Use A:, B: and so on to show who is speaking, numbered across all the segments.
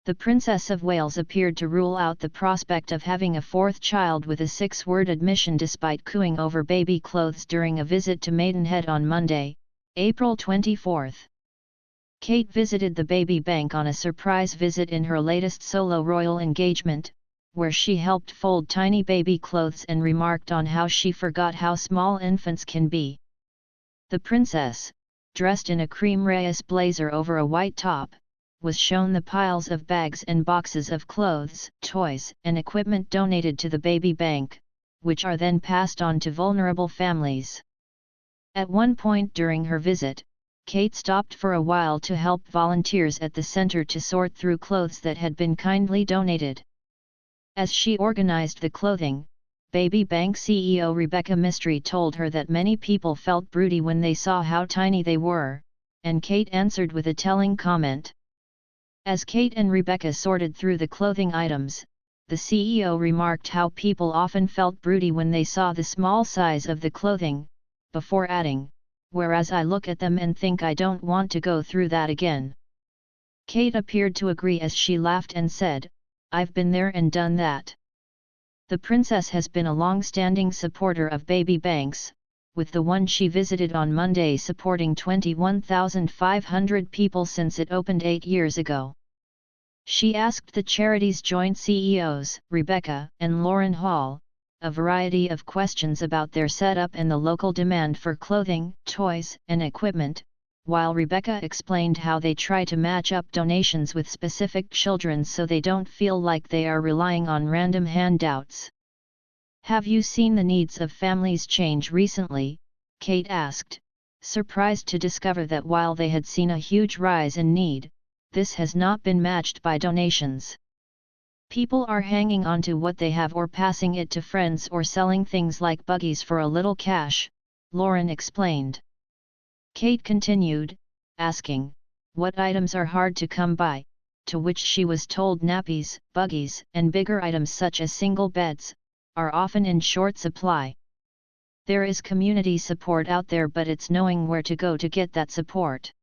A: The Princess of Wales appeared to rule out the prospect of having a fourth child with a 6-word admission despite cooing over baby clothes during a visit to Maidenhead on Monday, April 24. Kate visited the baby bank on a surprise visit in her latest solo royal engagement, where she helped fold tiny baby clothes and remarked on how she forgot how small infants can be. The princess, dressed in a cream reyes blazer over a white top, was shown the piles of bags and boxes of clothes, toys, and equipment donated to the baby bank, which are then passed on to vulnerable families. At one point during her visit, Kate stopped for a while to help volunteers at the center to sort through clothes that had been kindly donated. As she organized the clothing, Baby Bank CEO Rebecca Mistry told her that many people felt broody when they saw how tiny they were, and Kate answered with a telling comment. As Kate and Rebecca sorted through the clothing items, the CEO remarked how people often felt broody when they saw the small size of the clothing, before adding, "Whereas I look at them and think I don't want to go through that again." Kate appeared to agree as she laughed and said, "I've been there and done that." The princess has been a long-standing supporter of baby banks, with the one she visited on Monday supporting 21,500 people since it opened 8 years ago. She asked the charity's joint CEOs, Rebecca and Lauren Hall, a variety of questions about their setup and the local demand for clothing, toys, and equipment, while Rebecca explained how they try to match up donations with specific children so they don't feel like they are relying on random handouts. "Have you seen the needs of families change recently?" Kate asked, surprised to discover that while they had seen a huge rise in need, this has not been matched by donations. "People are hanging on to what they have or passing it to friends or selling things like buggies for a little cash," Lauren explained. Kate continued, asking, what items are hard to come by, to which she was told nappies, buggies, and bigger items such as single beds, are often in short supply. "There is community support out there, but it's knowing where to go to get that support.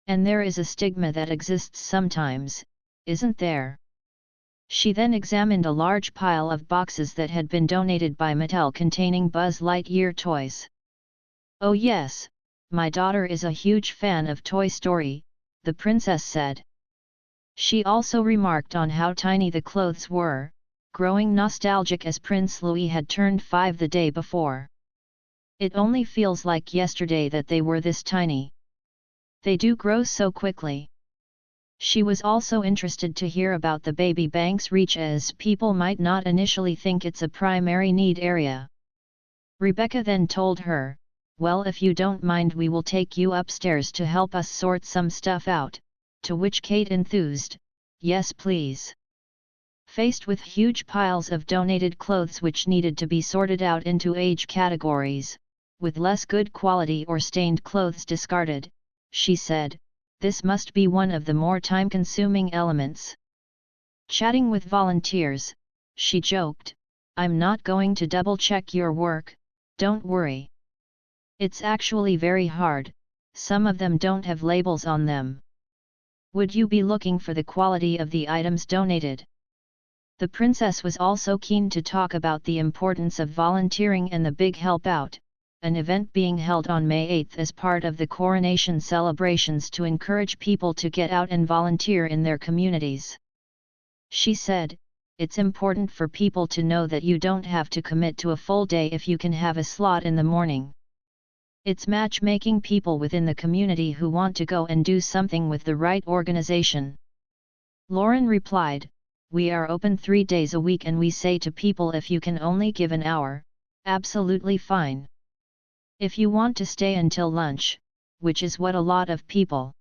A: And there is a stigma that exists sometimes, isn't there?" She then examined a large pile of boxes that had been donated by Mattel containing Buzz Lightyear toys. "Oh yes, my daughter is a huge fan of Toy Story," the princess said. She also remarked on how tiny the clothes were, growing nostalgic as Prince Louis had turned 5 the day before. "It only feels like yesterday that they were this tiny. They do grow so quickly." She was also interested to hear about the baby bank's reach, as people might not initially think it's a primary need area. Rebecca then told her, "Well, if you don't mind, we will take you upstairs to help us sort some stuff out," to which Kate enthused, "Yes please." Faced with huge piles of donated clothes which needed to be sorted out into age categories, with less good quality or stained clothes discarded, she said, "This must be one of the more time-consuming elements." Chatting with volunteers, she joked, "I'm not going to double-check your work, don't worry. It's actually very hard, some of them don't have labels on them. Would you be looking for the quality of the items donated?" The princess was also keen to talk about the importance of volunteering and the Big Help Out, an event being held on May 8 as part of the coronation celebrations to encourage people to get out and volunteer in their communities. She said, "It's important for people to know that you don't have to commit to a full day if you can have a slot in the morning. It's matchmaking people within the community who want to go and do something with the right organization." Lauren replied, "We are open 3 days a week and we say to people, if you can only give an hour, absolutely fine. If you want to stay until lunch, which is what a lot of people